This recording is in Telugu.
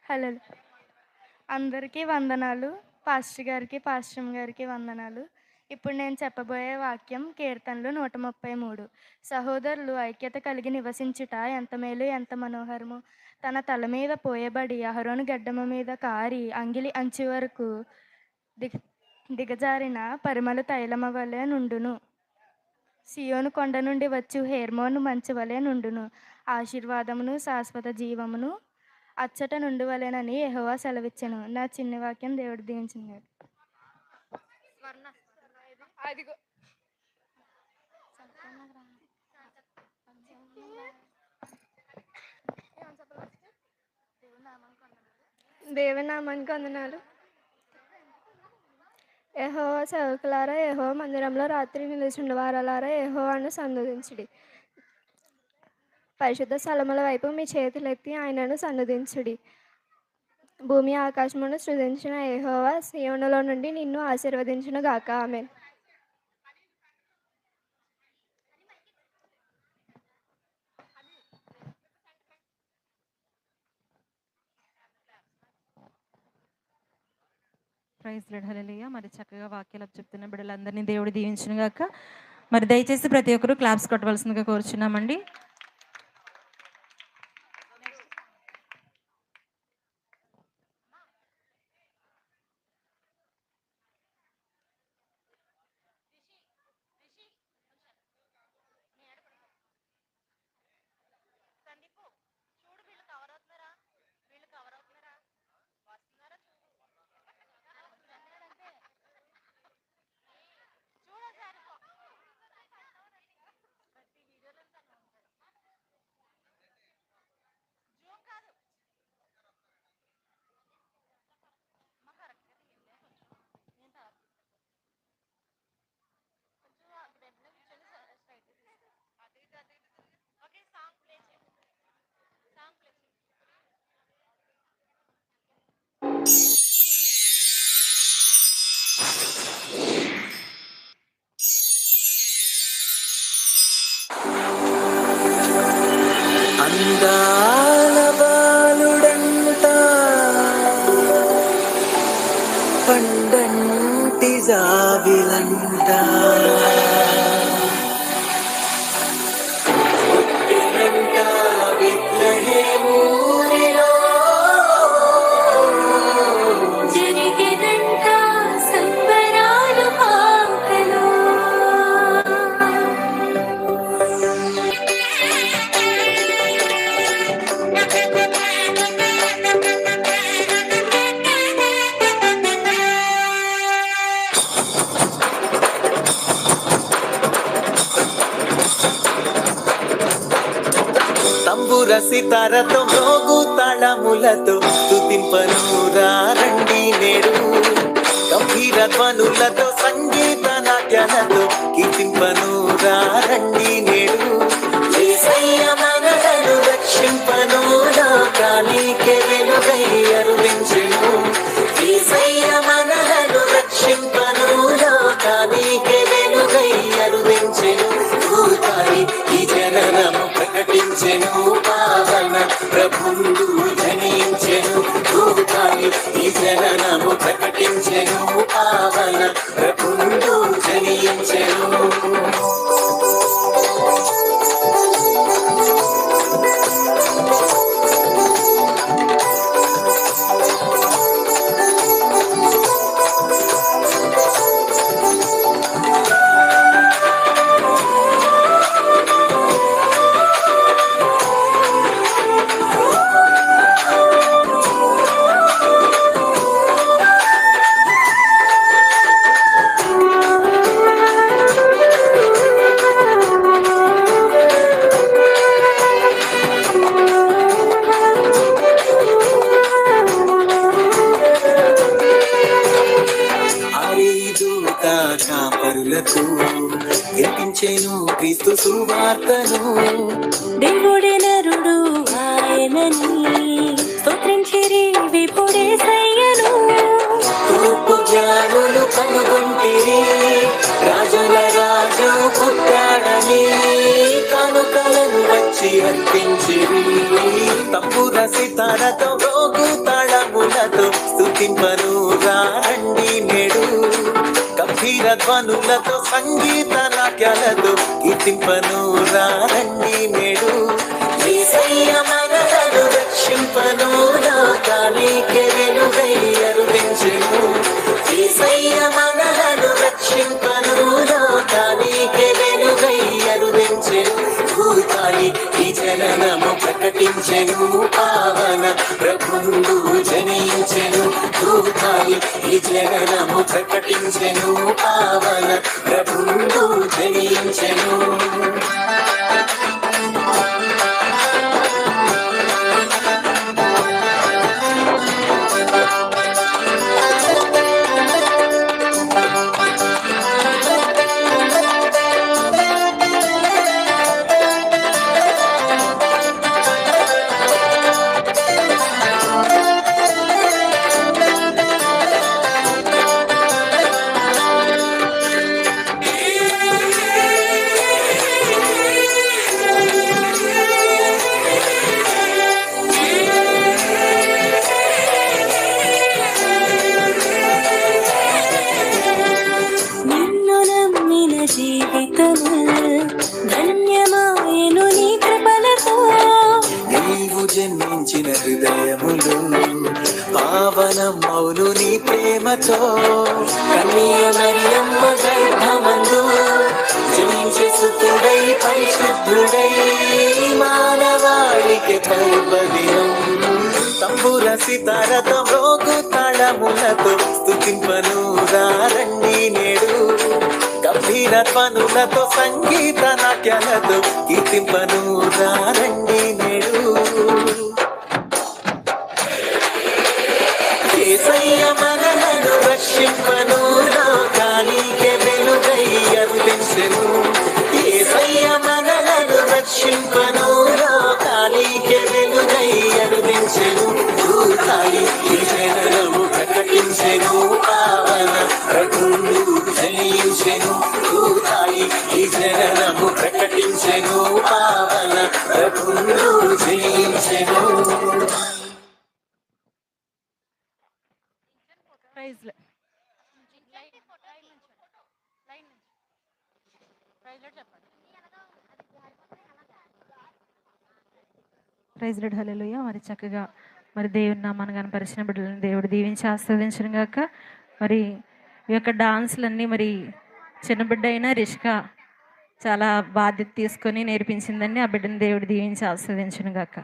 హలో! అందరికీ వందనాలు. పాస్టర్ గారికి, పాస్టమ్ గారికి వందనాలు. ఇప్పుడు నేను చెప్పబోయే వాక్యం కీర్తనలు 133. సహోదరులు ఐక్యత కలిగి నివసించుట ఎంత మేలు ఎంత మనోహరము. తన తల మీద పోయబడి అహరోను గడ్డము మీద కారి అంగిలి అంచు వరకు దిగజారిన పరిమళ తైలము వలె నుండును. సియోను కొండ నుండి వచ్చు హెర్మోను మంచు వలె నుండును. ఆశీర్వాదమును శాశ్వత జీవమును అచ్చట నుండువలెనని యెహోవా సెలవిచ్చెను. నా చిన్ని వాక్యం దేవుడు దీవించును. దేవనామానికి వందనాలు. యెహోవా సేవకులారా, యెహోవా మందిరంలో రాత్రి నిలుచుండు వారలారా, యెహోవాను సన్నుతించుడి. పరిశుద్ధ స్థలముల వైపు మీ చేతులెత్తి ఆయనను సన్నుతించుడి. భూమి ఆకాశమును సృజించిన యెహోవా సీయోనులో నుండి నిన్ను ఆశీర్వదించును గాక. ఆమేన్. Praise Lord. హల్లెలూయా. మరి చక్కగా వాక్యాలు చెప్తున్న బిడ్డలందరినీ దేవుడు దీవించును గాక. మరి దయచేసి ప్రతి ఒక్కరూ క్లాప్స్ కొట్టవలసిందిగా కోరుచున్నామండి. అందాల బాలుడంట పండంటి జాబిలంట తంబుర సితారతో మోగు తాళములతో స్తుతింపను రండి నేడు. గంభీర ధ్వనులతో సంగీత నాట్యాలతో కీర్తింపను రండి నేడు. యేసయ్య మనలను రక్షింపను లోకానికే వెలుగై అరుదించెను. యేసయ్య మనలను రక్షింపను లోకానికే వెలుగై అరుదించెను. భూతాయి ఈ జననము ప్రకటించెను, పావన ప్రభుండు జనించెను. భూతాయి ఈ జననము ప్రకటించెను, పావన ప్రభుండు జనించెను. కాపరులకు వినిపించెను క్రీస్తు సువార్తను. దేవుడే నరుడు ఆయనని స్తోత్రించిరి విపుడేసయ్యను. తూర్పు జ్ఞానులు కనుగొంటిరి రాజుల రాజు పుట్టాడని. కానుకలను వచ్చి అర్పించిరి తంబుర సితారతో గోగు తాళ ధ్వనులతో సంగీత నాట్యాలతో కీర్తింపను రండి నేడు. యేసయ్య మనలను రక్షింపను, లోకానికి వెలుగై అరుదించెను. యేసయ్య మనలను రక్షింపను, లోకానికి వెలుగై అరుదించెను. భూతాయి ఈ జననము ప్రకటించెను, పావన ప్రభువు జనించెను. భూతాయి ఈ జననము ప్రకటించెను, పావన ప్రభువు జనించెను. నిన్ను నమ్మిన జీవితము ధన్యమాయను నీ కృపలతో. నీవు జన్మించిన హృదయములు పావనమౌను నీ ప్రేమతో. కన్య మరియమ్మ గర్భమందు జనించే సుతుడై పరిశుద్ధుడై మానవాళికి పర్వదినం. తంబుర సితారతో మ్రోగు తాళములతో స్తుతింపను రండి నేడు. గంభీర ధ్వనులతో సంగీత నాట్యాలతో కీర్తింపను రండి నేడు. యేసయ్య మనలను రక్షింపను, లోకానికి వెలుగై అరుదించెను. యేసయ్య మనలను రక్షింపను, లోకానికి వెలుగై అరుదించెను. భూతాయి ఈ జననము ప్రకటించెను, పావన ప్రభువు జనించెను. భూతాయి ఈ జననము ప్రకటించెను, పావన ప్రభువు జనించెను. Praise Lord, hallelujah. మరి చక్కగా మరి దేవుని నామాన్ని కనపరిచిన బిడ్డలను దేవుడు దీవించి ఆశీర్వదించును గాక. మరి ఈ యొక్క డాన్సులన్నీ మరి చిన్న బిడ్డ అయినా రిష్కా చాలా బాధ్యత తీసుకొని నేర్పించిందండి. ఆ బిడ్డను దేవుడు దీవించి ఆశీర్వదించును గాక.